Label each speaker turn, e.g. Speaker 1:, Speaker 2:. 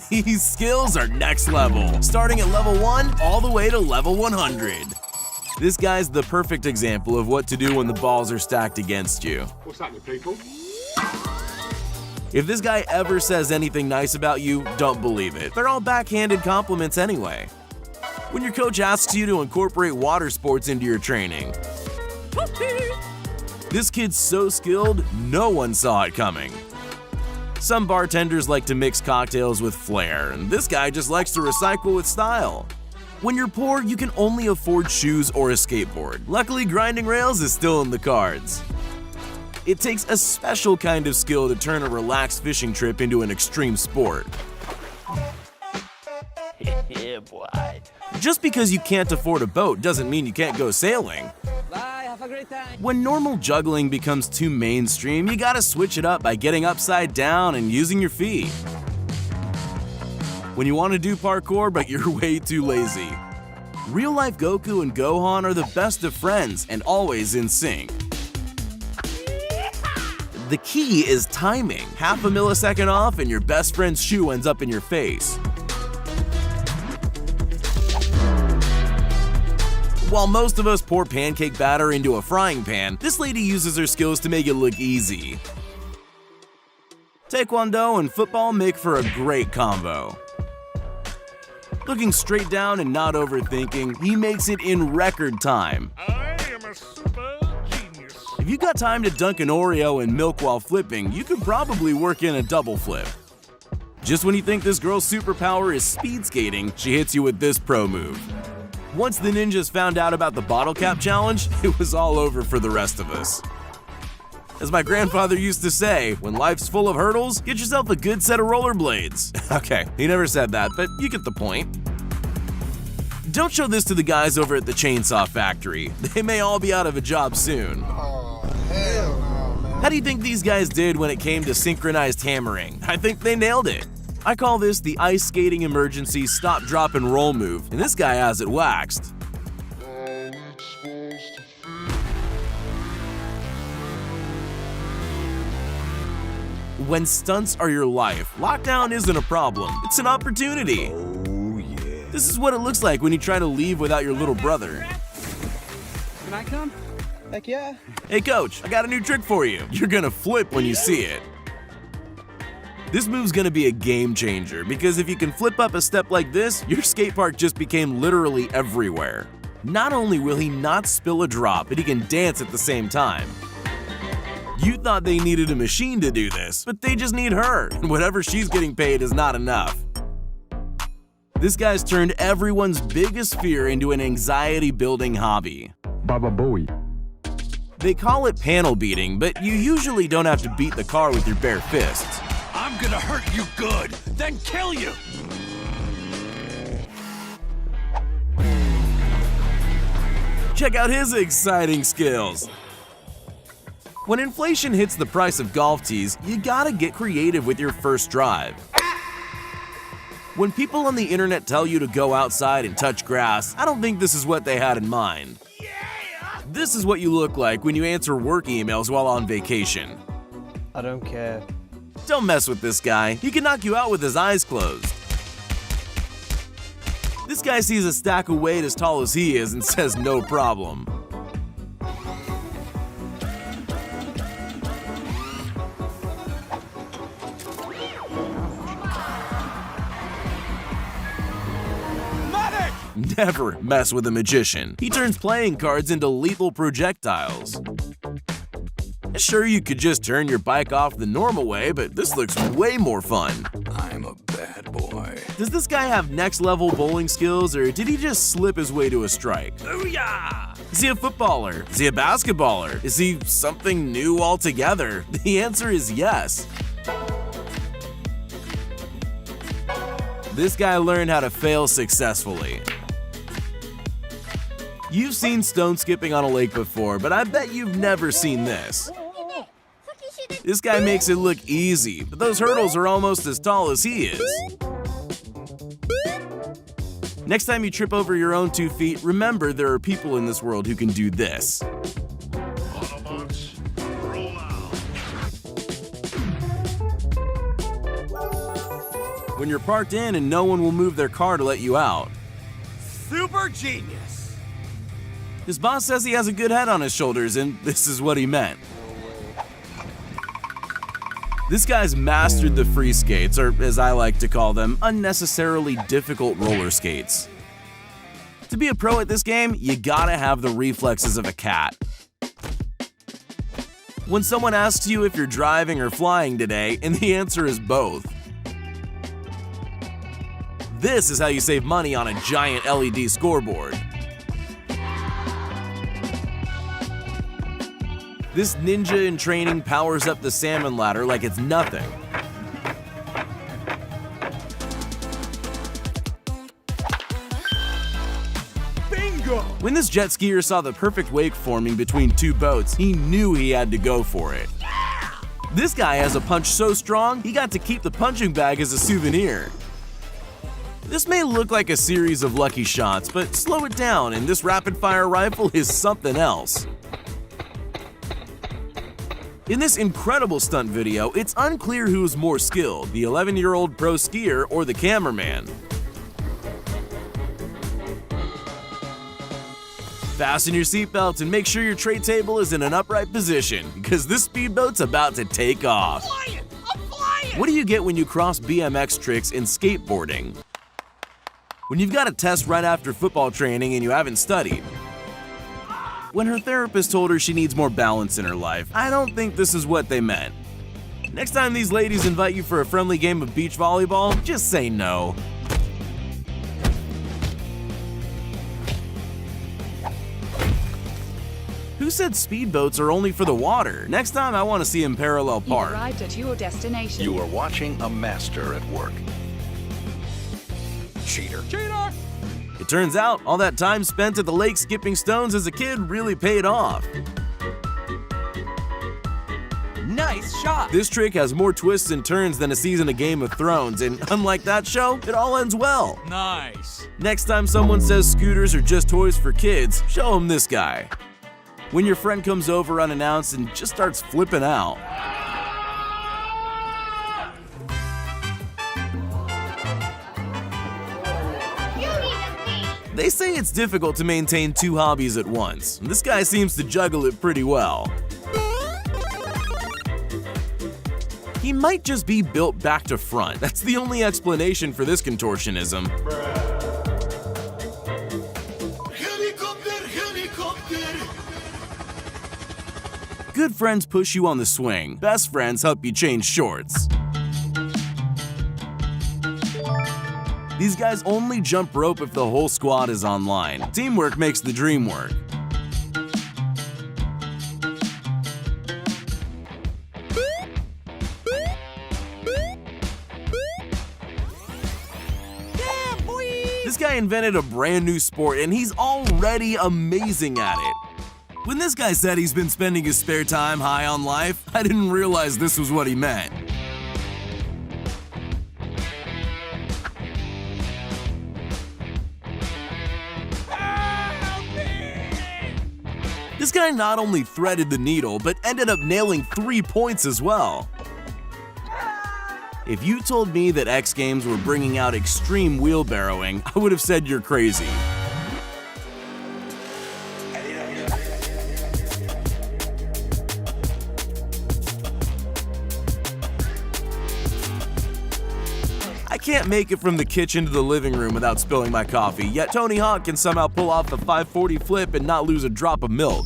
Speaker 1: These skills are next level, starting at level 1 all the way to level 100. This guy's the perfect example of what to do when the balls are stacked against you.
Speaker 2: What's happening, people?
Speaker 1: If this guy ever says anything nice about you, don't believe it. They're all backhanded compliments anyway. When your coach asks you to incorporate water sports into your training. This kid's so skilled, no one saw it coming. Some bartenders like to mix cocktails with flair, and this guy just likes to recycle with style. When you're poor, you can only afford shoes or a skateboard. Luckily, grinding rails is still in the cards. It takes a special kind of skill to turn a relaxed fishing trip into an extreme sport.
Speaker 3: Yeah, boy.
Speaker 1: Just because you can't afford a boat doesn't mean you can't go sailing.
Speaker 3: Bye, have a great time.
Speaker 1: When normal juggling becomes too mainstream, you gotta switch it up by getting upside down and using your feet. When you want to do parkour but you're way too lazy. Real-life Goku and Gohan are the best of friends and always in sync. The key is timing. Half a millisecond off and your best friend's shoe ends up in your face. While most of us pour pancake batter into a frying pan, this lady uses her skills to make it look easy. Taekwondo and football make for a great combo. Looking straight down and not overthinking, he makes it in record time.
Speaker 2: I am a super genius.
Speaker 1: If you got time to dunk an Oreo in milk while flipping, you could probably work in a double flip. Just when you think this girl's superpower is speed skating, she hits you with this pro move. Once the ninjas found out about the bottle cap challenge, it was all over for the rest of us. As my grandfather used to say, when life's full of hurdles, get yourself a good set of rollerblades. Okay, he never said that, but you get the point. Don't show this to the guys over at the chainsaw factory. They may all be out of a job soon.
Speaker 4: Oh, hell no, man.
Speaker 1: How do you think these guys did when it came to synchronized hammering? I think they nailed it. I call this the ice skating emergency stop, drop, and roll move, and this guy has it waxed. When stunts are your life, lockdown isn't a problem, it's an opportunity.
Speaker 4: Oh, yeah.
Speaker 1: This is what it looks like when you try to leave without your little brother.
Speaker 3: Can I come?
Speaker 4: Heck yeah.
Speaker 1: Hey coach, I got a new trick for you. You're gonna flip when you see it. This move's gonna be a game changer because if you can flip up a step like this, your skate park just became literally everywhere. Not only will he not spill a drop, but he can dance at the same time. You thought they needed a machine to do this, but they just need her, and whatever she's getting paid is not enough. This guy's turned everyone's biggest fear into an anxiety-building hobby.
Speaker 2: Baba Booey.
Speaker 1: They call it panel beating, but you usually don't have to beat the car with your bare fists.
Speaker 5: I'm gonna hurt you good, then kill you!
Speaker 1: Check out his exciting skills. When inflation hits the price of golf tees, you gotta get creative with your first drive. When people on the internet tell you to go outside and touch grass, I don't think this is what they had in mind. This is what you look like when you answer work emails while on vacation.
Speaker 3: I don't care.
Speaker 1: Don't mess with this guy. He can knock you out with his eyes closed. This guy sees a stack of weight as tall as he is and says no problem. Never mess with a magician. He turns playing cards into lethal projectiles. Sure, you could just turn your bike off the normal way, but this looks way more fun.
Speaker 5: I'm a bad boy.
Speaker 1: Does this guy have next level bowling skills, or did he just slip his way to a strike? Booyah! Is he a footballer? Is he a basketballer? Is he something new altogether? The answer is yes. This guy learned how to fail successfully. You've seen stone skipping on a lake before, but I bet you've never seen this. This guy makes it look easy, but those hurdles are almost as tall as he is. Next time you trip over your own 2 feet, remember there are people in this world who can do this.
Speaker 2: Autobots, roll out.
Speaker 1: when you're parked in and no one will move their car to let you out.
Speaker 5: Super genius.
Speaker 1: His boss says he has a good head on his shoulders, and this is what he meant. This guy's mastered the free skates, or as I like to call them, unnecessarily difficult roller skates. To be a pro at this game, you gotta have the reflexes of a cat. When someone asks you if you're driving or flying today, and the answer is both. This is how you save money on a giant LED scoreboard. This ninja in training powers up the salmon ladder like it's nothing.
Speaker 5: Bingo!
Speaker 1: When this jet skier saw the perfect wake forming between two boats, he knew he had to go for it. This guy has a punch so strong, he got to keep the punching bag as a souvenir. This may look like a series of lucky shots, but slow it down, and this rapid-fire rifle is something else. In this incredible stunt video, it's unclear who is more skilled, the 11-year-old pro skier or the cameraman. Fasten your seatbelt and make sure your tray table is in an upright position, because this speedboat's about to take off.
Speaker 5: I'm flying!
Speaker 1: What do you get when you cross BMX tricks in skateboarding? When you've got a test right after football training and you haven't studied. When her therapist told her she needs more balance in her life, I don't think this is what they meant. Next time these ladies invite you for a friendly game of beach volleyball, just say no. Who said speedboats are only for the water? Next time I want to see him parallel
Speaker 6: You've
Speaker 1: park.
Speaker 6: arrived at your destination.
Speaker 5: You are watching a master at work. Cheater.
Speaker 3: Cheater!
Speaker 1: It turns out, all that time spent at the lake skipping stones as a kid really paid off.
Speaker 3: Nice shot!
Speaker 1: This trick has more twists and turns than a season of Game of Thrones, and unlike that show, it all ends well.
Speaker 5: Nice.
Speaker 1: Next time someone says scooters are just toys for kids, show them this guy. When your friend comes over unannounced and just starts flipping out. They say it's difficult to maintain two hobbies at once. This guy seems to juggle it pretty well. He might just be built back to front. That's the only explanation for this contortionism. Good friends push you on the swing. Best friends help you change shorts. These guys only jump rope if the whole squad is online. Teamwork makes the dream work. This guy invented a brand new sport and he's already amazing at it. When this guy said he's been spending his spare time high on life, I didn't realize this was what he meant. This guy not only threaded the needle, but ended up nailing 3 points as well. If you told me that X Games were bringing out extreme wheelbarrowing, I would have said you're crazy. I can't make it from the kitchen to the living room without spilling my coffee, yet Tony Hawk can somehow pull off the 540 flip and not lose a drop of milk.